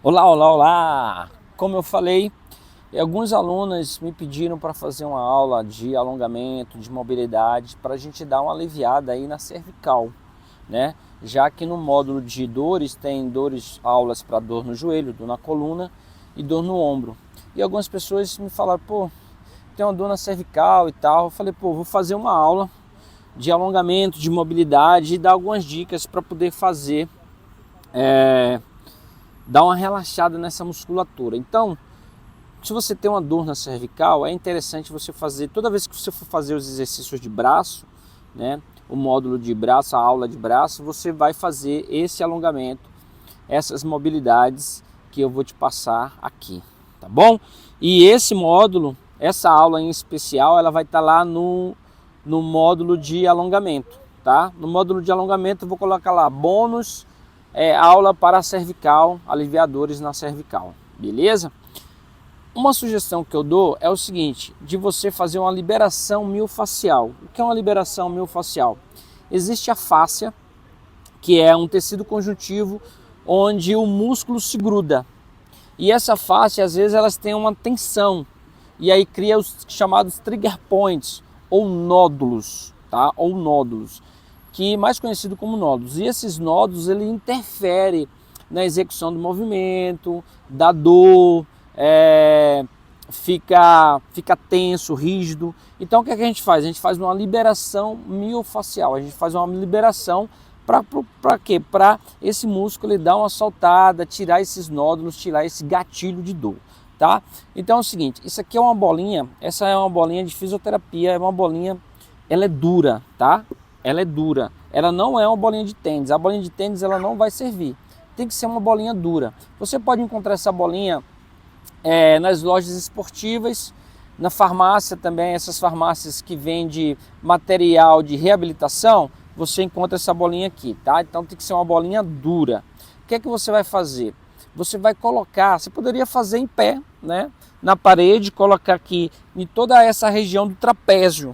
Olá, olá, olá! Como eu falei, alguns alunos me pediram para fazer uma aula de alongamento, de mobilidade, para a gente dar uma aliviada aí na cervical, né? Já que no módulo de dores tem aulas para dor no joelho, dor na coluna e dor no ombro. E algumas pessoas me falaram, pô, tem uma dor na cervical e tal. Eu falei, pô, vou fazer uma aula de alongamento, de mobilidade e dar algumas dicas para poder fazer dar uma relaxada nessa musculatura. Então, se você tem uma dor na cervical, é interessante você fazer, toda vez que você for fazer os exercícios de braço, né, o módulo de braço, a aula de braço, você vai fazer esse alongamento, essas mobilidades que eu vou te passar aqui, tá bom? E esse módulo, essa aula em especial, ela vai estar lá no módulo de alongamento, tá? No módulo de alongamento eu vou colocar lá bônus, aula para cervical, aliviadores na cervical, beleza? Uma sugestão que eu dou é o seguinte, de você fazer uma liberação miofascial. O que é uma liberação miofascial? Existe a fáscia, que é um tecido conjuntivo onde o músculo se gruda. E essa fáscia, às vezes, elas têm uma tensão. E aí cria os chamados trigger points, ou nódulos, tá? Ou nódulos, que é mais conhecido como nódulos. E esses nódulos, ele interfere na execução do movimento, da dor, fica tenso, rígido. Então o que é que a gente faz? A gente faz uma liberação miofascial, a gente faz uma liberação para quê? Para esse músculo ele dar uma soltada, tirar esses nódulos, tirar esse gatilho de dor, tá? Então é o seguinte, isso aqui é uma bolinha, essa é uma bolinha de fisioterapia, é uma bolinha, ela é dura, tá? Ela é dura, ela não é uma bolinha de tênis, a bolinha de tênis ela não vai servir, tem que ser uma bolinha dura. Você pode encontrar essa bolinha nas lojas esportivas, na farmácia também, essas farmácias que vendem material de reabilitação, você encontra essa bolinha aqui, tá? Então tem que ser uma bolinha dura. O que é que você vai fazer? Você vai colocar, você poderia fazer em pé, né? Na parede, colocar aqui em toda essa região do trapézio,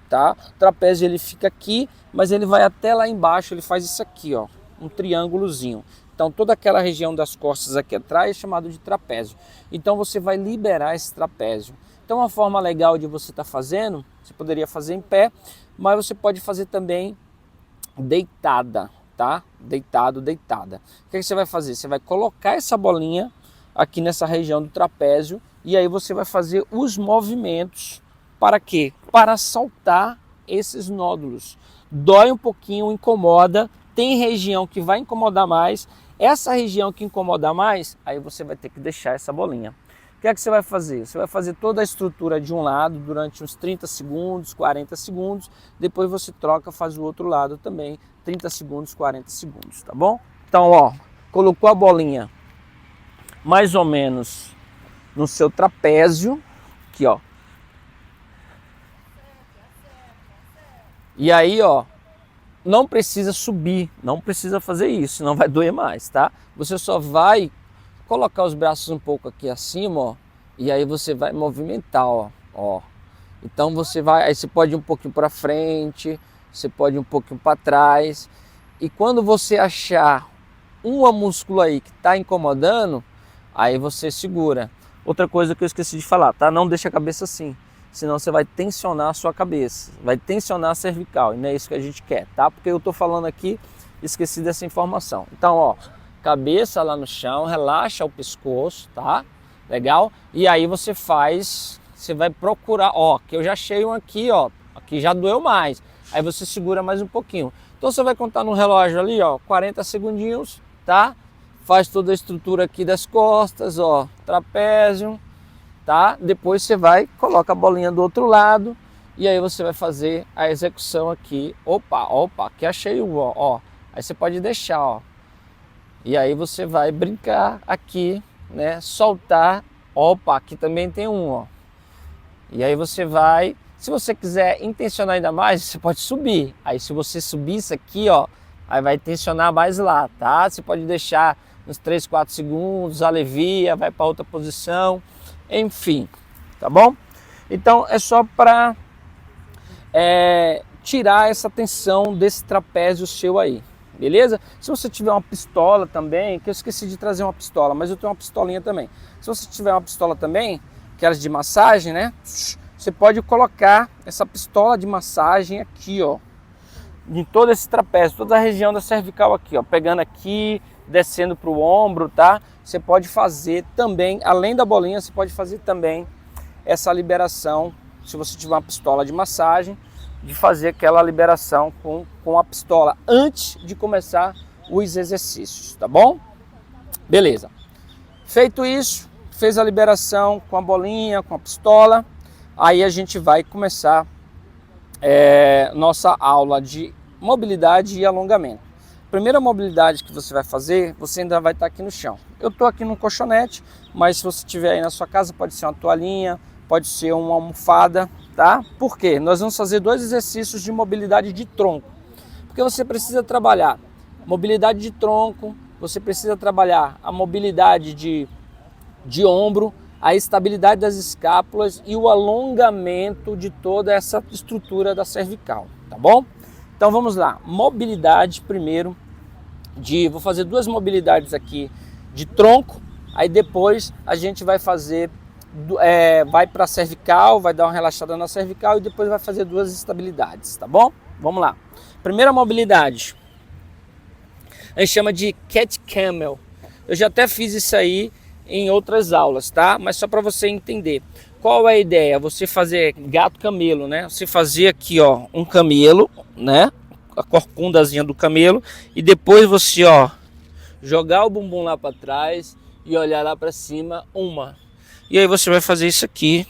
tá? O trapézio ele fica aqui, mas ele vai até lá embaixo, ele faz isso aqui, ó, um triângulozinho. Então toda aquela região das costas aqui atrás é chamado de trapézio. Então você vai liberar esse trapézio. Então uma forma legal de você estar fazendo, você poderia fazer em pé, mas você pode fazer também deitada, tá? Deitado, deitada. O que você vai fazer? Você vai colocar essa bolinha aqui nessa região do trapézio e aí você vai fazer os movimentos. Para quê? Para soltar esses nódulos. Dói um pouquinho, incomoda, tem região que vai incomodar mais. Essa região que incomodar mais, aí você vai ter que deixar essa bolinha. O que é que você vai fazer? Você vai fazer toda a estrutura de um lado durante uns 30 segundos, 40 segundos. Depois você troca, faz o outro lado também, 30 segundos, 40 segundos, tá bom? Então, ó, colocou a bolinha mais ou menos no seu trapézio, aqui, ó. E aí, ó, não precisa subir, não precisa fazer isso, senão vai doer mais, tá? Você só vai colocar os braços um pouco aqui acima, ó, e aí você vai movimentar, ó. Então você vai, aí você pode ir um pouquinho para frente, você pode ir um pouquinho para trás. E quando você achar uma múscula aí que está incomodando, aí você segura. Outra coisa que eu esqueci de falar, tá? Não deixa a cabeça assim, senão você vai tensionar a sua cabeça, vai tensionar a cervical, e não é isso que a gente quer, tá? Porque eu tô falando aqui, esqueci dessa informação. Então, ó, cabeça lá no chão, relaxa o pescoço, tá? Legal? E aí você vai procurar, ó, que eu já achei um aqui, ó, aqui já doeu mais. Aí você segura mais um pouquinho. Então você vai contar no relógio ali, ó, 40 segundinhos, tá? Faz toda a estrutura aqui das costas, ó, trapézio, tá? Depois você vai, coloca a bolinha do outro lado e aí você vai fazer a execução aqui. Opa, aqui achei um, ó. Aí você pode deixar, ó. E aí você vai brincar aqui, né? Soltar. Opa, aqui também tem um, ó. E aí você vai, se você quiser intencionar ainda mais, você pode subir. Aí se você subir isso aqui, ó, aí vai tensionar mais lá, tá? Você pode deixar uns 3, 4 segundos, alivia, vai para outra posição, enfim, tá bom? Então é só para tirar essa tensão desse trapézio seu aí, beleza? Se você tiver uma pistola também, que eu esqueci de trazer uma pistola, mas eu tenho uma pistolinha também. Se você tiver uma pistola também, aquelas de massagem, né? Você pode colocar essa pistola de massagem aqui, ó, em todo esse trapézio, toda a região da cervical aqui, ó, pegando aqui, descendo para o ombro, tá? Você pode fazer também, além da bolinha, você pode fazer também essa liberação, se você tiver uma pistola de massagem, de fazer aquela liberação com a pistola antes de começar os exercícios, tá bom? Beleza. Feito isso, fez a liberação com a bolinha, com a pistola, aí a gente vai começar nossa aula de mobilidade e alongamento. Primeira mobilidade que você vai fazer, você ainda vai estar aqui no chão. Eu estou aqui no colchonete, mas se você estiver aí na sua casa, pode ser uma toalhinha, pode ser uma almofada, tá? Por quê? Nós vamos fazer 2 exercícios de mobilidade de tronco. Porque você precisa trabalhar mobilidade de tronco, você precisa trabalhar a mobilidade de ombro, a estabilidade das escápulas e o alongamento de toda essa estrutura da cervical, tá bom? Então vamos lá, mobilidade primeiro, vou fazer 2 mobilidades aqui de tronco, aí depois a gente vai fazer, vai para a cervical, vai dar uma relaxada na cervical e depois vai fazer 2 estabilidades, tá bom? Vamos lá. Primeira mobilidade, a gente chama de cat camel. Eu já até fiz isso aí em outras aulas, tá? Mas só para você entender. Qual é a ideia? Você fazer gato camelo, né? Você fazer aqui, ó, um camelo, né? A corcundazinha do camelo e depois você, ó, jogar o bumbum lá para trás e olhar lá para cima, uma. E aí você vai fazer isso aqui.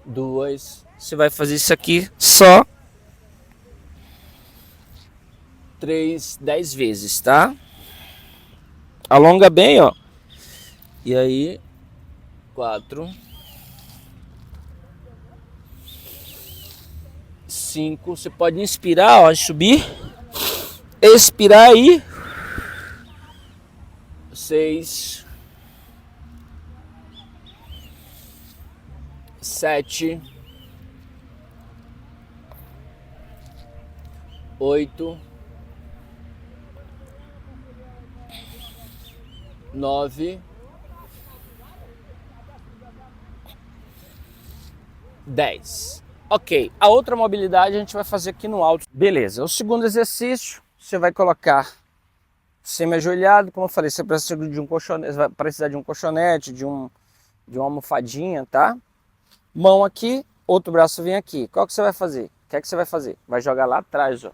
2. Você vai fazer isso aqui só 3, 10 vezes, tá? Alonga bem, ó. E aí, 4, 5. Você pode inspirar, ó, subir, expirar aí. 6, 7, 8, 9, 10. Ok, a outra mobilidade a gente vai fazer aqui no alto. Beleza, o segundo exercício, você vai colocar semi-ajoelhado, como eu falei, você precisa de um colchonete, vai precisar de um colchonete, de uma almofadinha, tá? Mão aqui, outro braço vem aqui. Qual que você vai fazer? O que é que você vai fazer? Vai jogar lá atrás, ó.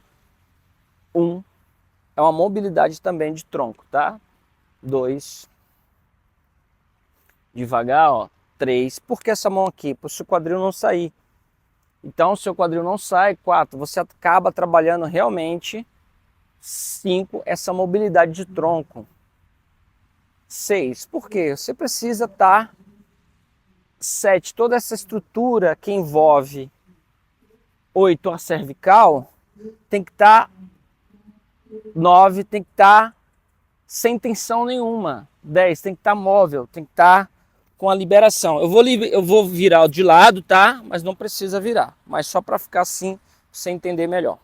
1, é uma mobilidade também de tronco, tá? 2, devagar, ó. 3, por que essa mão aqui? Para o seu quadril não sair. Então, o seu quadril não sai. 4, você acaba trabalhando realmente. 5, essa mobilidade de tronco. 6, por quê? Você precisa estar. 7, toda essa estrutura que envolve 8, a cervical, tem que estar. 9, tem que estar sem tensão nenhuma. 10, tem que estar móvel, tem que estar com a liberação. Eu vou virar de lado, tá? Mas não precisa virar. Mas só para ficar assim, você entender melhor.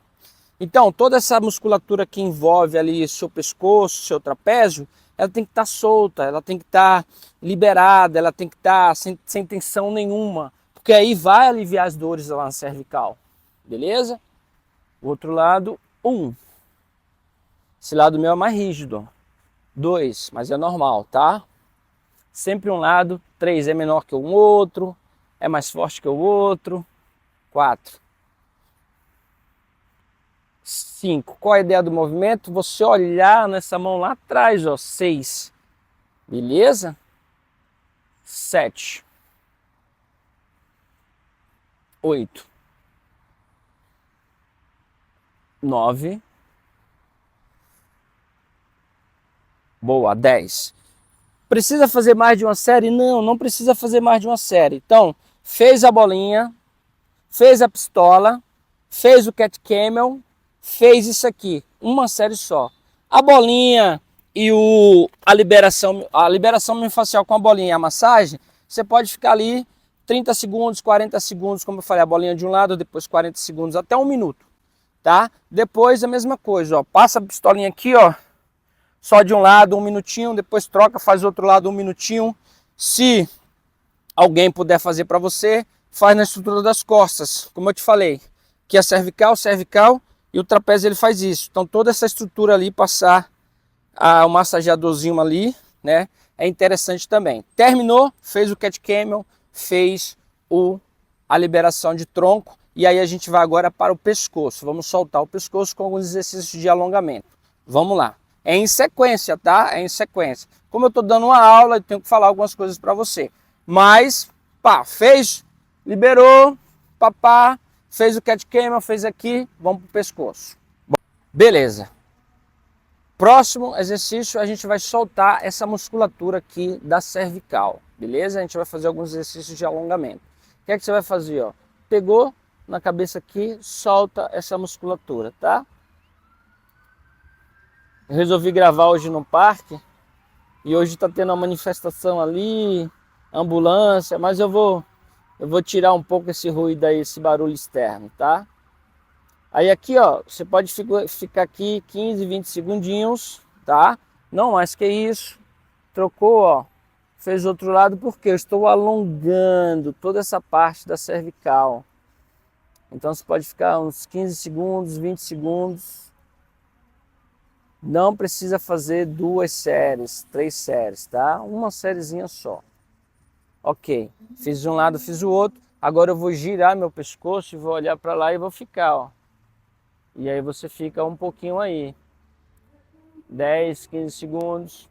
Então, toda essa musculatura que envolve ali seu pescoço, seu trapézio, ela tem que estar solta, ela tem que estar liberada, ela tem que estar sem tensão nenhuma. Porque aí vai aliviar as dores lá na cervical. Beleza? O outro lado, 1. Esse lado meu é mais rígido. 2, mas é normal, tá? Sempre um lado. 3 é menor que o outro, é mais forte que o outro. 4. 5. Qual a ideia do movimento? Você olhar nessa mão lá atrás, ó. 6. Beleza? 7. 8. 9. Boa, 10. Precisa fazer mais de uma série? Não, não precisa fazer mais de uma série. Então, fez a bolinha, fez a pistola, fez o cat camel, fez isso aqui, uma série só. A bolinha e a liberação miofascial com a bolinha e a massagem, você pode ficar ali 30 segundos, 40 segundos, como eu falei, a bolinha de um lado, depois 40 segundos, até 1 minuto. tá? Depois a mesma coisa, ó, passa a pistolinha aqui, ó, só de um lado 1 minutinho, depois troca, faz outro lado 1 minutinho. Se alguém puder fazer para você, faz na estrutura das costas, como eu te falei, que é cervical, cervical, e o trapézio ele faz isso. Então toda essa estrutura ali, passar o massageadorzinho ali, né, é interessante também. Terminou, fez o cat camel, fez a liberação de tronco, e aí a gente vai agora para o pescoço. Vamos soltar o pescoço com alguns exercícios de alongamento. Vamos lá. É em sequência, tá? É em sequência. Como eu estou dando uma aula, eu tenho que falar algumas coisas para você. Mas, pá, fez, liberou, papá, fez o cat camel, fez aqui, vamos para o pescoço. Bom, beleza. Próximo exercício, a gente vai soltar essa musculatura aqui da cervical, beleza? A gente vai fazer alguns exercícios de alongamento. O que é que você vai fazer, ó? Pegou na cabeça aqui, solta essa musculatura, tá? Eu resolvi gravar hoje no parque e hoje tá tendo uma manifestação ali, ambulância, mas eu vou tirar um pouco esse ruído aí, esse barulho externo, tá? Aí aqui, ó, você pode ficar aqui 15, 20 segundinhos, tá? Não mais que isso. Trocou, ó, fez outro lado, porque eu estou alongando toda essa parte da cervical. Então você pode ficar uns 15 segundos, 20 segundos. Não precisa fazer 2 séries, 3 séries, tá? Uma sériezinha só. Ok, fiz de um lado, fiz o outro. Agora eu vou girar meu pescoço e vou olhar para lá e vou ficar, ó. E aí você fica um pouquinho aí. 10, 15 segundos.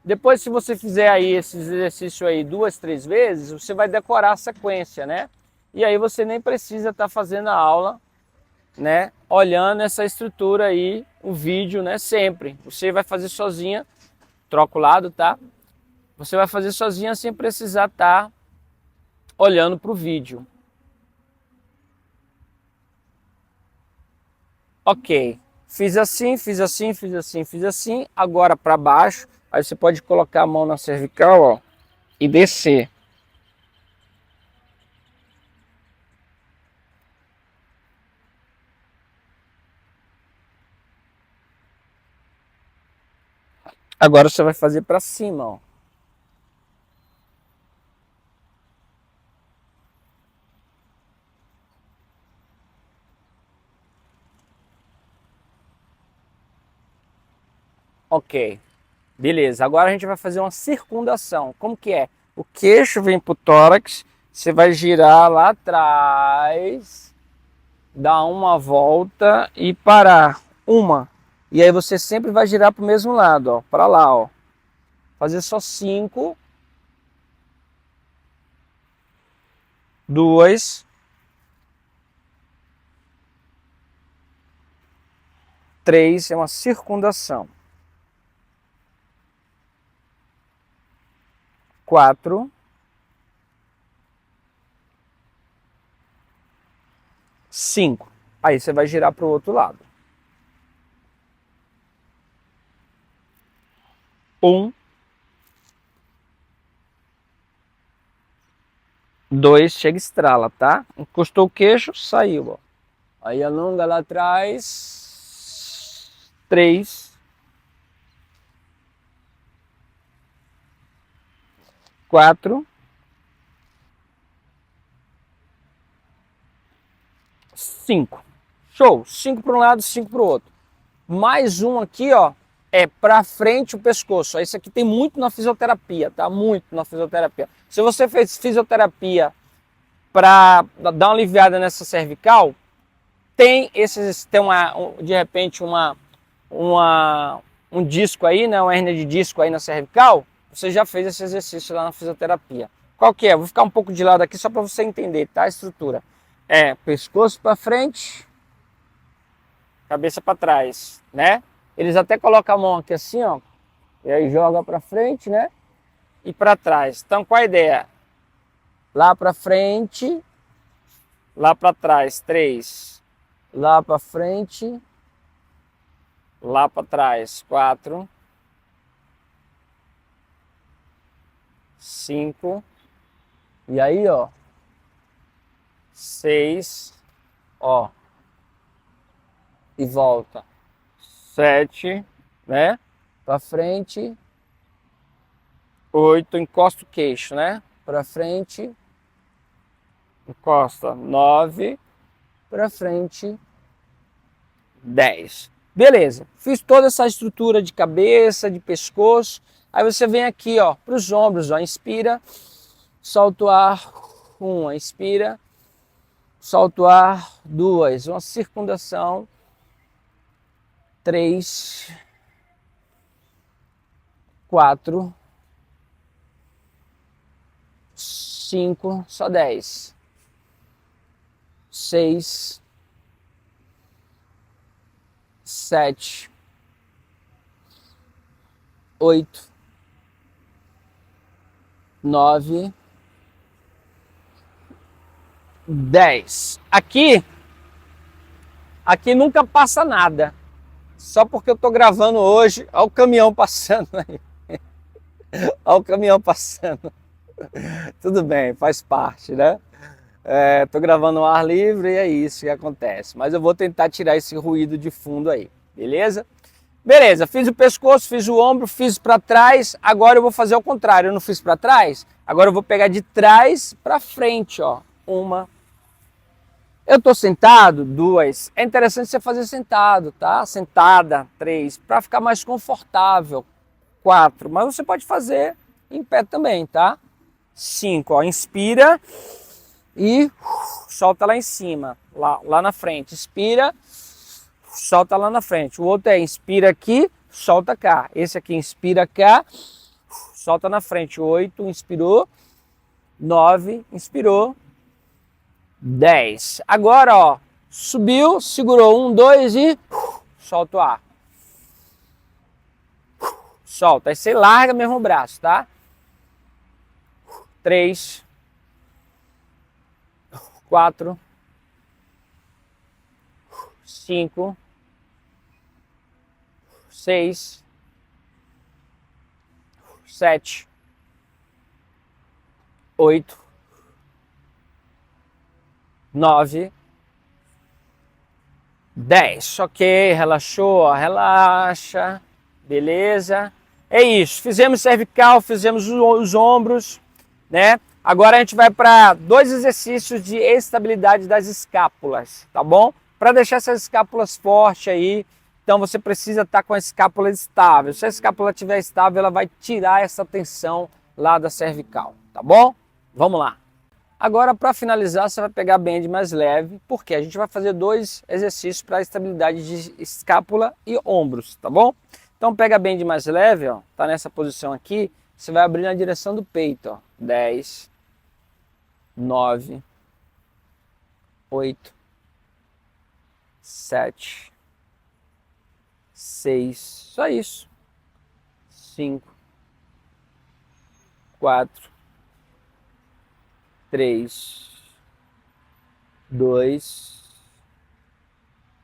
Depois, se você fizer aí esse exercício aí 2, 3 vezes, você vai decorar a sequência, né? E aí você nem precisa estar fazendo a aula, né? Olhando essa estrutura aí, o vídeo, né? Sempre. Você vai fazer sozinha, troca o lado, tá? Você vai fazer sozinha sem precisar estar olhando para o vídeo. Ok, fiz assim, fiz assim, fiz assim, fiz assim, agora para baixo, aí você pode colocar a mão na cervical, ó, e descer. Agora você vai fazer para cima, ó. Ok, beleza. Agora a gente vai fazer uma circundação. Como que é? O queixo vem pro tórax, você vai girar lá atrás, dar uma volta e parar. Uma. E aí você sempre vai girar pro mesmo lado, ó, para lá, ó. Fazer só 5. 2. 3 é uma circundação. 4. 5. Aí você vai girar para o outro lado. 1. 2, chega e estrala, tá? Encostou o queixo, saiu, ó. Aí alonga lá atrás. 3. 4. 5. Show! 5 para um lado, 5 para o outro. Mais um aqui, ó, é para frente o pescoço. Isso aqui tem muito na fisioterapia, tá? Muito na fisioterapia. Se você fez fisioterapia para dar uma aliviada nessa cervical, tem de repente um disco aí, né, uma hérnia de disco aí na cervical, você já fez esse exercício lá na fisioterapia. Qual que é? Vou ficar um pouco de lado aqui só para você entender, tá? A estrutura é pescoço para frente, cabeça para trás, né? Eles até colocam a mão aqui assim, ó, e aí joga para frente, né? E para trás. Então, qual a ideia? Lá para frente, lá para trás, 3. Lá para frente, lá para trás, 4. 5. E aí, ó, 6. Ó, e volta. 7, né? Para frente. 8, encosta o queixo, né? Para frente. Encosta. 9, para frente. 10. Beleza. Fiz toda essa estrutura de cabeça, de pescoço. Aí você vem aqui, ó, para os ombros, ó. Inspira, solta o ar. 1, inspira, solta o ar. 2, uma circundação. 3, 4, 5, só 10. 6, 7, 8, 9, 10. Aqui nunca passa nada. Só porque eu tô gravando hoje, olha o caminhão passando aí. Olha o caminhão passando. Tudo bem, faz parte, né? Tô gravando ao ar livre e é isso que acontece. Mas eu vou tentar tirar esse ruído de fundo aí, beleza? Beleza, fiz o pescoço, fiz o ombro, fiz para trás. Agora eu vou fazer ao contrário. Eu não fiz para trás, agora eu vou pegar de trás para frente, ó. 1. Eu tô sentado, 2. É interessante você fazer sentado, tá? Sentada, 3, para ficar mais confortável. 4, mas você pode fazer em pé também, tá? 5, ó, inspira e solta lá em cima, lá na frente. Inspira, solta lá na frente. O outro é inspira aqui, solta cá. Esse aqui inspira cá, solta na frente. 8, inspirou. 9, inspirou. 10. Agora, ó, subiu, segurou. 1, 2 e solta o ar. Solta. Aí você larga mesmo o braço, tá? 3, 4, 5, 6, 7, 8, 9, 10. Ok, relaxou, ó, relaxa, beleza. É isso, fizemos cervical, fizemos os ombros, né? Agora a gente vai para 2 exercícios de estabilidade das escápulas, tá bom? Para deixar essas escápulas fortes aí, então você precisa estar com a escápula estável. Se a escápula estiver estável, ela vai tirar essa tensão lá da cervical, tá bom? Vamos lá. Agora, para finalizar, você vai pegar band mais leve, porque a gente vai fazer 2 exercícios para estabilidade de escápula e ombros, tá bom? Então pega band mais leve, ó, tá nessa posição aqui, você vai abrir na direção do peito, ó. 10, 9, 8, 7, 6, só isso. 5, 4, 3, 2,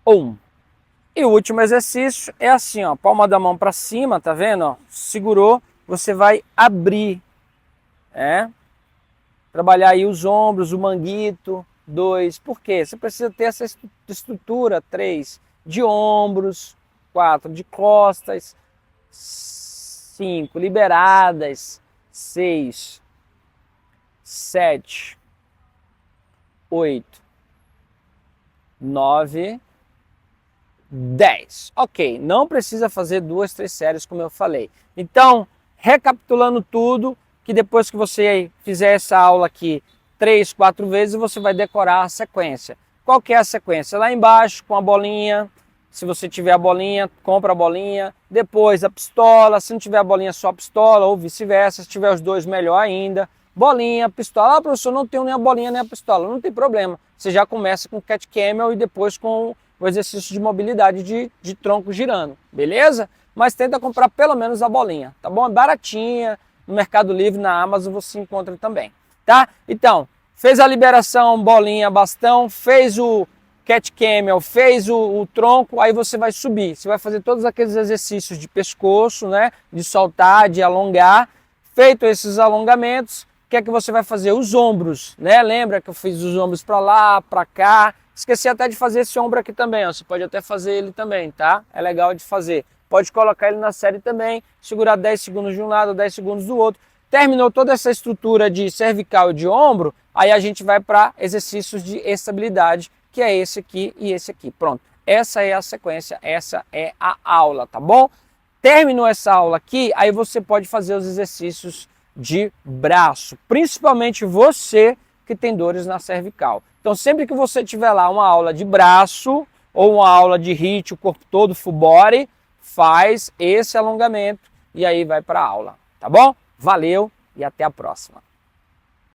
1. E o último exercício é assim, ó, palma da mão para cima, tá vendo? Ó, segurou, você vai abrir, trabalhar aí os ombros, o manguito. 2, por quê? Você precisa ter essa estrutura. 3, de ombros. 4, de costas. 5, liberadas. 6, 7, 8, 9, 10. Ok, não precisa fazer 2, 3 séries como eu falei. Então, recapitulando tudo, que depois que você fizer essa aula aqui 3, 4 vezes, você vai decorar a sequência. Qual que é a sequência? Lá embaixo, com a bolinha. Se você tiver a bolinha, compra a bolinha. Depois a pistola. Se não tiver a bolinha, só a pistola, ou vice-versa. Se tiver os dois, melhor ainda. Bolinha, pistola. Ah, professor, não tenho nem a bolinha nem a pistola. Não tem problema. Você já começa com o cat camel e depois com o exercício de mobilidade de tronco girando. Beleza? Mas tenta comprar pelo menos a bolinha. Tá bom? É baratinha. No Mercado Livre, na Amazon, você encontra também. Tá? Então, fez a liberação, bolinha, bastão, fez o cat camel, fez o tronco, aí você vai subir. Você vai fazer todos aqueles exercícios de pescoço, né? De soltar, de alongar. Feito esses alongamentos, o que é que você vai fazer? Os ombros, né? Lembra que eu fiz os ombros para lá, para cá, Esqueci até de fazer esse ombro aqui também, ó. Você pode até fazer ele também, tá? É legal de fazer. Pode colocar ele na série também, segurar 10 segundos de um lado, 10 segundos do outro. Terminou toda essa estrutura de cervical e de ombro, aí a gente vai para exercícios de estabilidade, que é esse aqui e esse aqui. Pronto, essa é a sequência, essa é a aula, tá bom? Terminou essa aula aqui, aí você pode fazer os exercícios de braço, principalmente você que tem dores na cervical. Então sempre que você tiver lá uma aula de braço ou uma aula de HIIT, o corpo todo, full body, faz esse alongamento e aí vai para a aula, tá bom? Valeu e até a próxima.